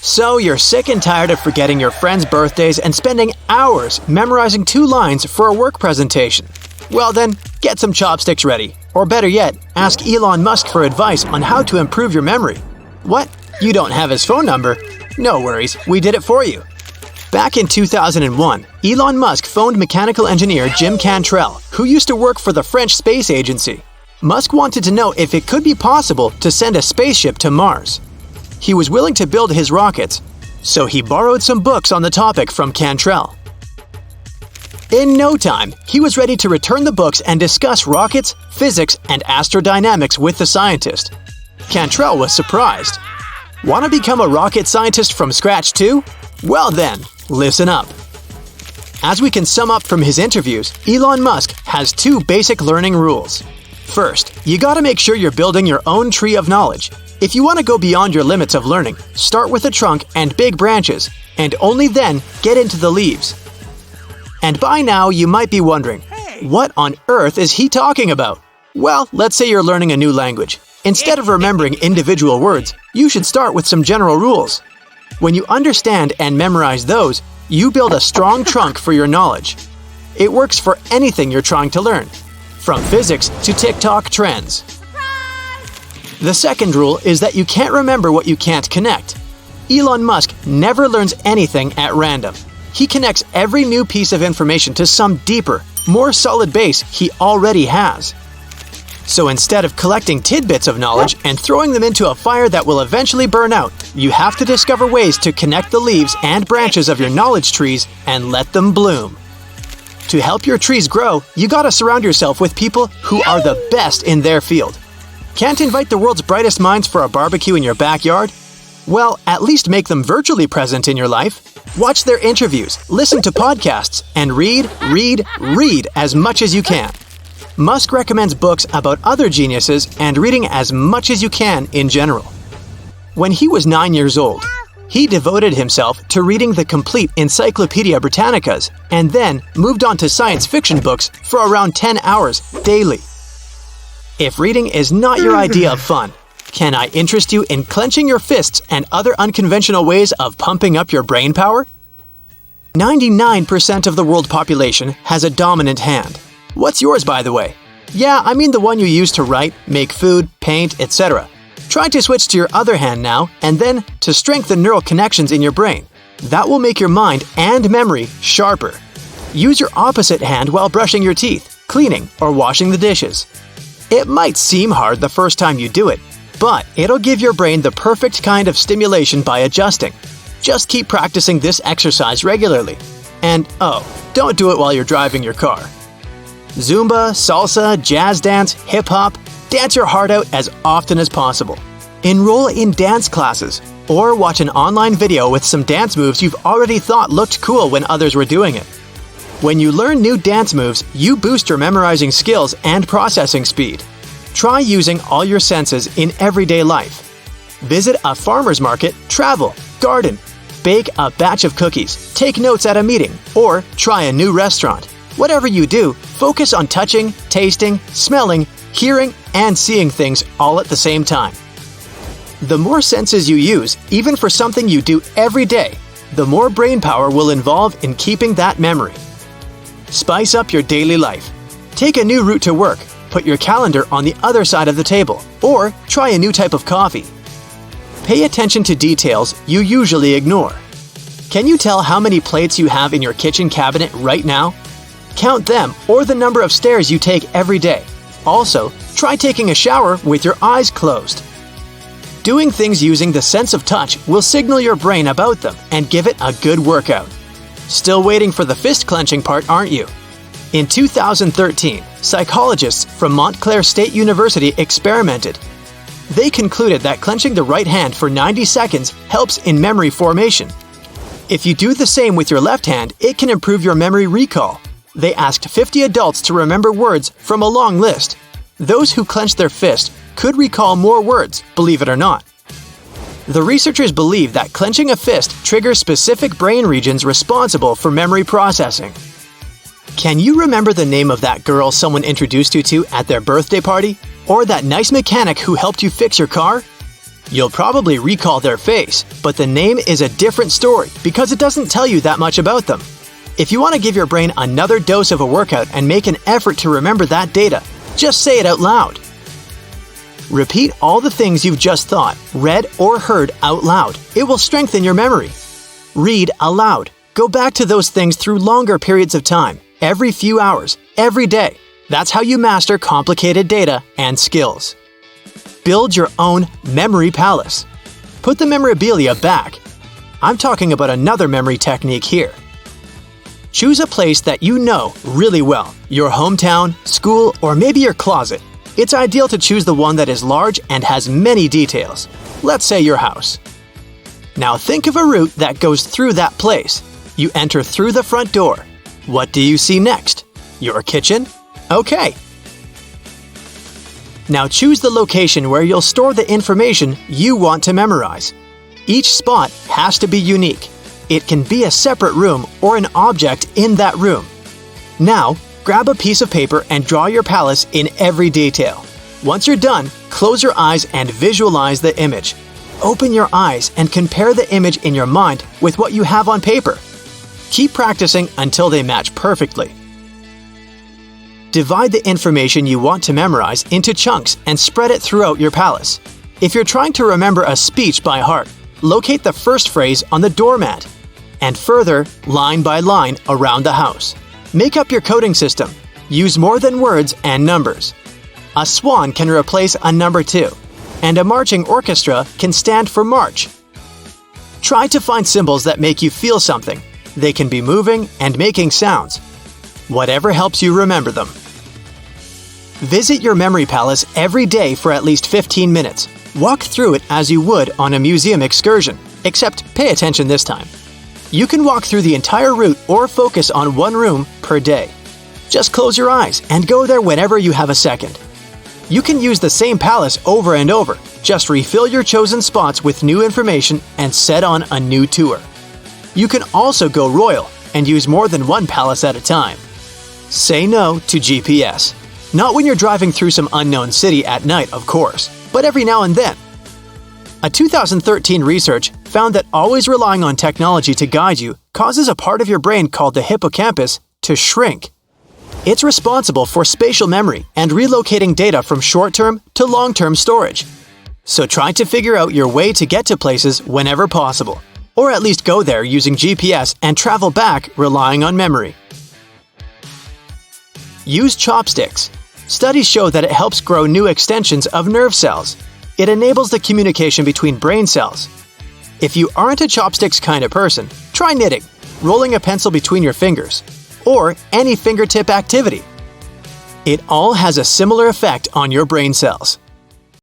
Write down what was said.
So you're sick and tired of forgetting your friends' birthdays and spending hours memorizing 2 lines for a work presentation. Well then, get some chopsticks ready. Or better yet, ask Elon Musk for advice on how to improve your memory. What? You don't have his phone number? No worries, we did it for you. Back in 2001, Elon Musk phoned mechanical engineer Jim Cantrell, who used to work for the French Space Agency. Musk wanted to know if it could be possible to send a spaceship to Mars. He was willing to build his rockets, so he borrowed some books on the topic from Cantrell. In no time, he was ready to return the books and discuss rockets, physics, and astrodynamics with the scientist. Cantrell was surprised. Want to become a rocket scientist from scratch too? Well then, listen up. As we can sum up from his interviews, Elon Musk has 2 basic learning rules. First, you gotta make sure you're building your own tree of knowledge. If you want to go beyond your limits of learning, start with a trunk and big branches, and only then get into the leaves. And by now, you might be wondering, what on earth is he talking about? Well, let's say you're learning a new language. Instead of remembering individual words, you should start with some general rules. When you understand and memorize those, you build a strong trunk for your knowledge. It works for anything you're trying to learn, from physics to TikTok trends. The second rule is that you can't remember what you can't connect. Elon Musk never learns anything at random. He connects every new piece of information to some deeper, more solid base he already has. So instead of collecting tidbits of knowledge and throwing them into a fire that will eventually burn out, you have to discover ways to connect the leaves and branches of your knowledge trees and let them bloom. To help your trees grow, you gotta surround yourself with people who are the best in their field. Can't invite the world's brightest minds for a barbecue in your backyard? Well, at least make them virtually present in your life. Watch their interviews, listen to podcasts, and read as much as you can. Musk recommends books about other geniuses and reading as much as you can in general. When he was 9 years old, he devoted himself to reading the complete Encyclopedia Britannicas and then moved on to science fiction books for around 10 hours daily. If reading is not your idea of fun, can I interest you in clenching your fists and other unconventional ways of pumping up your brain power? 99% of the world population has a dominant hand. What's yours, by the way? Yeah, I mean the one you use to write, make food, paint, etc. Try to switch to your other hand now, and then to strengthen neural connections in your brain. That will make your mind and memory sharper. Use your opposite hand while brushing your teeth, cleaning, or washing the dishes. It might seem hard the first time you do it, but it'll give your brain the perfect kind of stimulation by adjusting. Just keep practicing this exercise regularly. And don't do it while you're driving your car. Zumba, salsa, jazz dance, hip-hop, dance your heart out as often as possible. Enroll in dance classes, or watch an online video with some dance moves you've already thought looked cool when others were doing it. When you learn new dance moves, you boost your memorizing skills and processing speed. Try using all your senses in everyday life. Visit a farmer's market, travel, garden, bake a batch of cookies, take notes at a meeting, or try a new restaurant. Whatever you do, focus on touching, tasting, smelling, hearing, and seeing things all at the same time. The more senses you use, even for something you do every day, the more brain power will involve in keeping that memory. Spice up your daily life. Take a new route to work, put your calendar on the other side of the table, or try a new type of coffee. Pay attention to details you usually ignore. Can you tell how many plates you have in your kitchen cabinet right now? Count them or the number of stairs you take every day. Also, try taking a shower with your eyes closed. Doing things using the sense of touch will signal your brain about them and give it a good workout. Still waiting for the fist clenching part, aren't you? In 2013, psychologists from Montclair State University experimented. They concluded that clenching the right hand for 90 seconds helps in memory formation. If you do the same with your left hand, it can improve your memory recall. They asked 50 adults to remember words from a long list. Those who clenched their fist could recall more words, believe it or not. The researchers believe that clenching a fist triggers specific brain regions responsible for memory processing. Can you remember the name of that girl someone introduced you to at their birthday party? Or that nice mechanic who helped you fix your car? You'll probably recall their face, but the name is a different story because it doesn't tell you that much about them. If you want to give your brain another dose of a workout and make an effort to remember that data, just say it out loud. Repeat all the things you've just thought, read, or heard out loud. It will strengthen your memory. Read aloud. Go back to those things through longer periods of time, every few hours, every day. That's how you master complicated data and skills. Build your own memory palace. Put the memorabilia back. I'm talking about another memory technique here. Choose a place that you know really well, your hometown, school, or maybe your closet. It's ideal to choose the one that is large and has many details. Let's say your house. Now think of a route that goes through that place. You enter through the front door. What do you see next? Your kitchen? Okay. Now choose the location where you'll store the information you want to memorize. Each spot has to be unique. It can be a separate room or an object in that room. Now, grab a piece of paper and draw your palace in every detail. Once you're done, close your eyes and visualize the image. Open your eyes and compare the image in your mind with what you have on paper. Keep practicing until they match perfectly. Divide the information you want to memorize into chunks and spread it throughout your palace. If you're trying to remember a speech by heart, locate the first phrase on the doormat, and further, line by line around the house. Make up your coding system. Use more than words and numbers. A swan can replace a number 2, and a marching orchestra can stand for march. Try to find symbols that make you feel something. They can be moving and making sounds. Whatever helps you remember them. Visit your memory palace every day for at least 15 minutes. Walk through it as you would on a museum excursion, except pay attention this time. You can walk through the entire route or focus on one room per day. Just close your eyes and go there whenever you have a second. You can use the same palace over and over. Just refill your chosen spots with new information and set on a new tour. You can also go royal and use more than one palace at a time. Say no to GPS. Not when you're driving through some unknown city at night, of course, but every now and then. A 2013 research found that always relying on technology to guide you causes a part of your brain called the hippocampus to shrink. It's responsible for spatial memory and relocating data from short-term to long-term storage. So try to figure out your way to get to places whenever possible, or at least go there using GPS and travel back relying on memory. Use chopsticks. Studies show that it helps grow new extensions of nerve cells. It enables the communication between brain cells. If you aren't a chopsticks kind of person, try knitting, rolling a pencil between your fingers, or any fingertip activity. It all has a similar effect on your brain cells.